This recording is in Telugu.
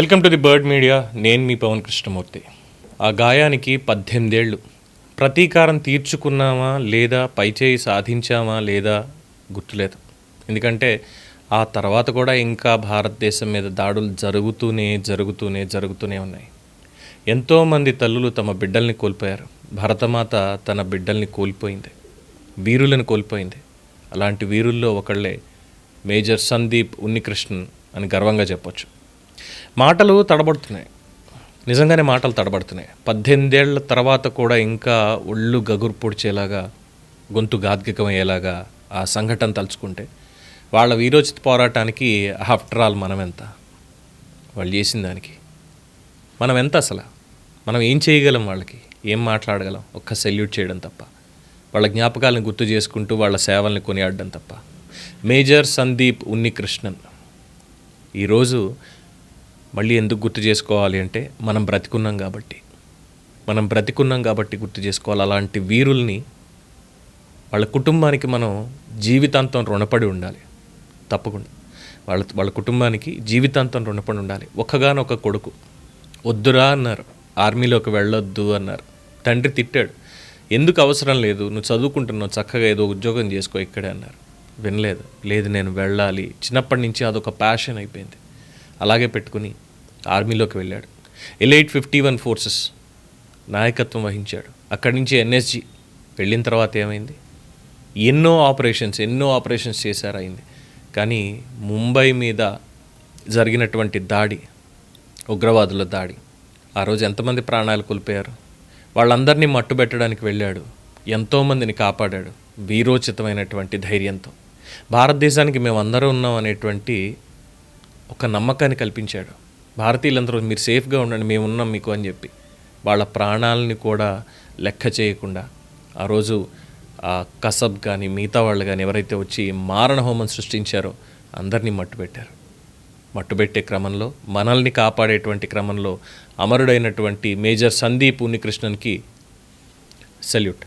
Welcome to the bird media. నేను మీ పవన్ కృష్ణమూర్తి. ఆ గాయానికి 18 ఏళ్ళు. ప్రతీకారం తీర్చుకున్నామా లేదా పైచేయి సాధించామా లేదా గుర్తులేదు. ఎందుకంటే ఆ తర్వాత కూడా ఇంకా భారతదేశం మీద దాడులు జరుగుతూనే ఉన్నాయి. ఎంతోమంది తల్లులు తమ బిడ్డల్ని కోల్పోయారు. భరతమాత తన బిడ్డల్ని కోల్పోయింది, వీరులను కోల్పోయింది. అలాంటి వీరుల్లో ఒకళ్ళే మేజర్ సందీప్ ఉన్నికృష్ణన్ అని గర్వంగా చెప్పొచ్చు. మాటలు తడబడుతున్నాయి, నిజంగానే మాటలు తడబడుతున్నాయి. 18 ఏళ్ల తర్వాత కూడా ఇంకా ఒళ్ళు గగురు పొడిచేలాగా, గొంతు గాద్గికమయ్యేలాగా ఆ సంఘటన తలుచుకుంటే వాళ్ళ వీరోచిత పోరాటానికి ఆఫ్టర్ ఆల్ మనం ఎంత, వాళ్ళు చేసిన దానికి మనం ఎంత, అసలు మనం ఏం చేయగలం, వాళ్ళకి ఏం మాట్లాడగలం? ఒక్క సెల్యూట్ చేయడం తప్ప, వాళ్ళ జ్ఞాపకాలను గుర్తు చేసుకుంటూ వాళ్ళ సేవల్ని కొనియాడడం తప్ప. మేజర్ సందీప్ ఉన్నికృష్ణన్ ఈరోజు మళ్ళీ ఎందుకు గుర్తు చేసుకోవాలి అంటే మనం బ్రతికున్నాం కాబట్టి గుర్తు చేసుకోవాలి. అలాంటి వీరుల్ని, వాళ్ళ కుటుంబానికి మనం జీవితాంతం రుణపడి ఉండాలి. తప్పకుండా వాళ్ళ కుటుంబానికి జీవితాంతం రుణపడి ఉండాలి. ఒక్కగానొక్క కొడుకు, వద్దురా అన్నారు, ఆర్మీలోకి వెళ్ళొద్దు అన్నారు. తండ్రి తిట్టాడు, ఎందుకు అవసరం లేదు, నువ్వు చదువుకుంటున్నావు, చక్కగా ఏదో ఉద్యోగం చేసుకో ఇక్కడే అన్నారు. వినలేదు. లేదు, నేను వెళ్ళాలి. చిన్నప్పటి నుంచి అదొక ప్యాషన్ అయిపోయింది. అలాగే పెట్టుకుని ఆర్మీలోకి వెళ్ళాడు. ఎలైట్ 51 ఫోర్సెస్ నాయకత్వం వహించాడు. అక్కడి నుంచి NSG వెళ్ళిన తర్వాత ఏమైంది? ఎన్నో ఆపరేషన్స్ చేశారు, అయింది. కానీ ముంబై మీద జరిగినటువంటి దాడి, ఉగ్రవాదుల దాడి, ఆ రోజు ఎంతమంది ప్రాణాలు కోల్పోయారు? వాళ్ళందరినీ మట్టుబెట్టడానికి వెళ్ళాడు, ఎంతోమందిని కాపాడాడు వీరోచితమైనటువంటి ధైర్యంతో. భారతదేశానికి మేమందరం ఉన్నాం అనేటువంటి ఒక నమ్మకాన్ని కల్పించాడు. భారతీయులందరూ మీరు సేఫ్గా ఉండండి, మేము ఉన్నాం మీకు అని చెప్పి వాళ్ళ ప్రాణాలని కూడా లెక్క చేయకుండా ఆ రోజు కసబ్ కానీ మిగతా వాళ్ళు కానీ ఎవరైతే వచ్చి మారణహోమం సృష్టించారో అందరినీ మట్టుబెట్టారు. మట్టుబెట్టే క్రమంలో, మనల్ని కాపాడేటువంటి క్రమంలో అమరుడైనటువంటి మేజర్ సందీప్ ఉన్నికృష్ణన్కి సెల్యూట్.